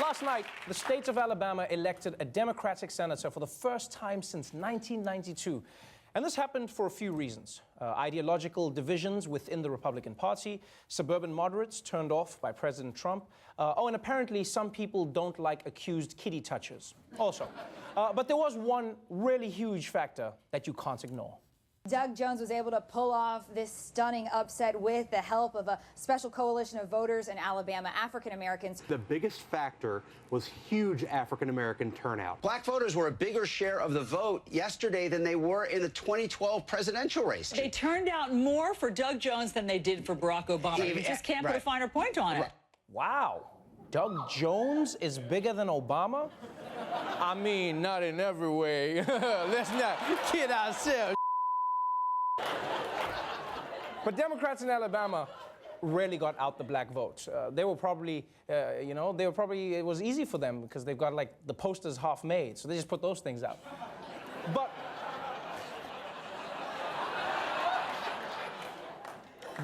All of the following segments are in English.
Last night, the state of Alabama elected a Democratic senator for the first time since 1992. And this happened for a few reasons. Ideological divisions within the Republican Party, suburban moderates turned off by President Trump. And apparently some people don't like accused kitty touchers also. But there was one really huge factor that you can't ignore. Doug Jones was able to pull off this stunning upset with the help of a special coalition of voters in Alabama, African Americans. The biggest factor was huge African American turnout. Black voters were a bigger share of the vote yesterday than they were in the 2012 presidential race. They turned out more for Doug Jones than they did for Barack Obama. You just can't put a finer point on it. Wow. Doug Jones is bigger than Obama? I mean, not in every way. Let's not kid ourselves. But Democrats in Alabama rarely got out the black vote. They were probably, it was easy for them because they've got like the posters half made, so they just put those things out.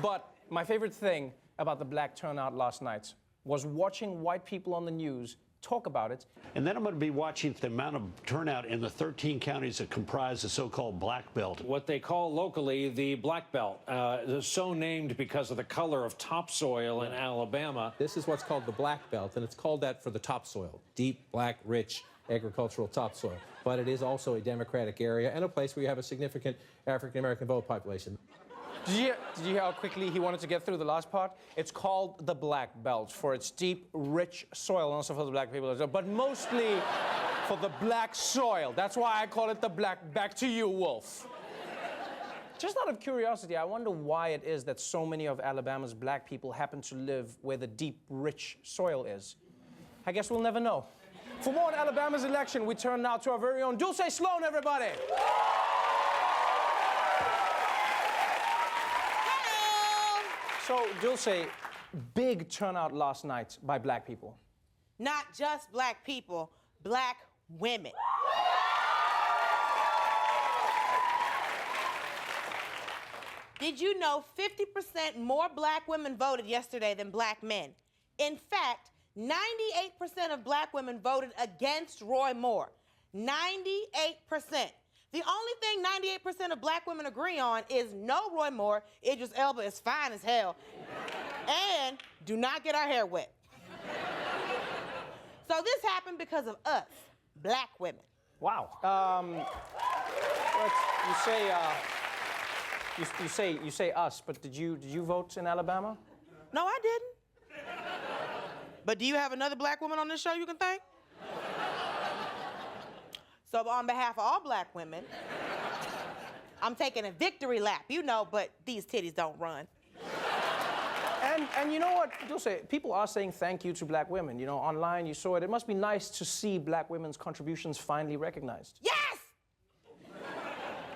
But my favorite thing about the black turnout last night was watching white people on the news talk about it. And then I'm going to be watching the amount of turnout in the 13 counties that comprise the so-called Black Belt. What they call locally the Black Belt, so named because of the color of topsoil in Alabama. This is what's called the Black Belt, and it's called that for the topsoil, deep, black, rich agricultural topsoil. But it is also a Democratic area and a place where you have a significant African-American vote population. Did you hear how quickly he wanted to get through the last part? It's called the Black Belt for its deep, rich soil, and also for the black people, but mostly for the black soil. That's why I call it the Black. Back to you, Wolf. Just out of curiosity, I wonder why it is that so many of Alabama's black people happen to live where the deep, rich soil is. I guess we'll never know. For more on Alabama's election, we turn now to our very own Dulce Sloan, everybody. So, Dulce, big turnout last night by black people. Not just black people, black women. Did you know 50% more black women voted yesterday than black men? In fact, 98% of black women voted against Roy Moore. 98%. The only thing 98% of black women agree on is no Roy Moore, Idris Elba is fine as hell, and do not get our hair wet. So this happened because of us, black women. Wow. You say us, but did you vote in Alabama? No, I didn't. But do you have another black woman on this show you can thank? So on behalf of all black women, I'm taking a victory lap, but these titties don't run. And you know what, Dulce, people are saying thank you to black women. Online you saw it. It must be nice to see black women's contributions finally recognized. Yes!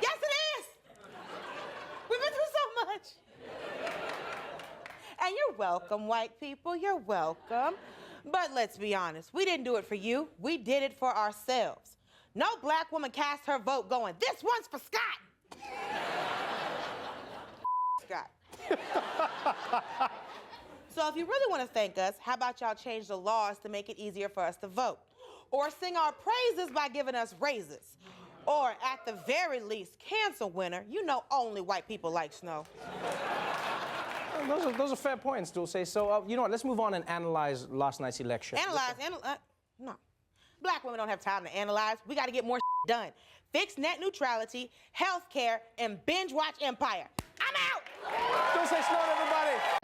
Yes, it is! We've been through so much. And you're welcome, white people, you're welcome. But let's be honest, we didn't do it for you. We did it for ourselves. No black woman cast her vote going, this one's for Scott. Scott. So if you really want to thank us, how about y'all change the laws to make it easier for us to vote? Or sing our praises by giving us raises. Or at the very least, cancel winter. Only white people like snow. Those are fair points, Dulce. So, you know what, let's move on and analyze last night's election. No. Black women don't have time to analyze. We got to get more done. Fix net neutrality, health care, and binge watch Empire. I'm out! Dulce Sloan, everybody.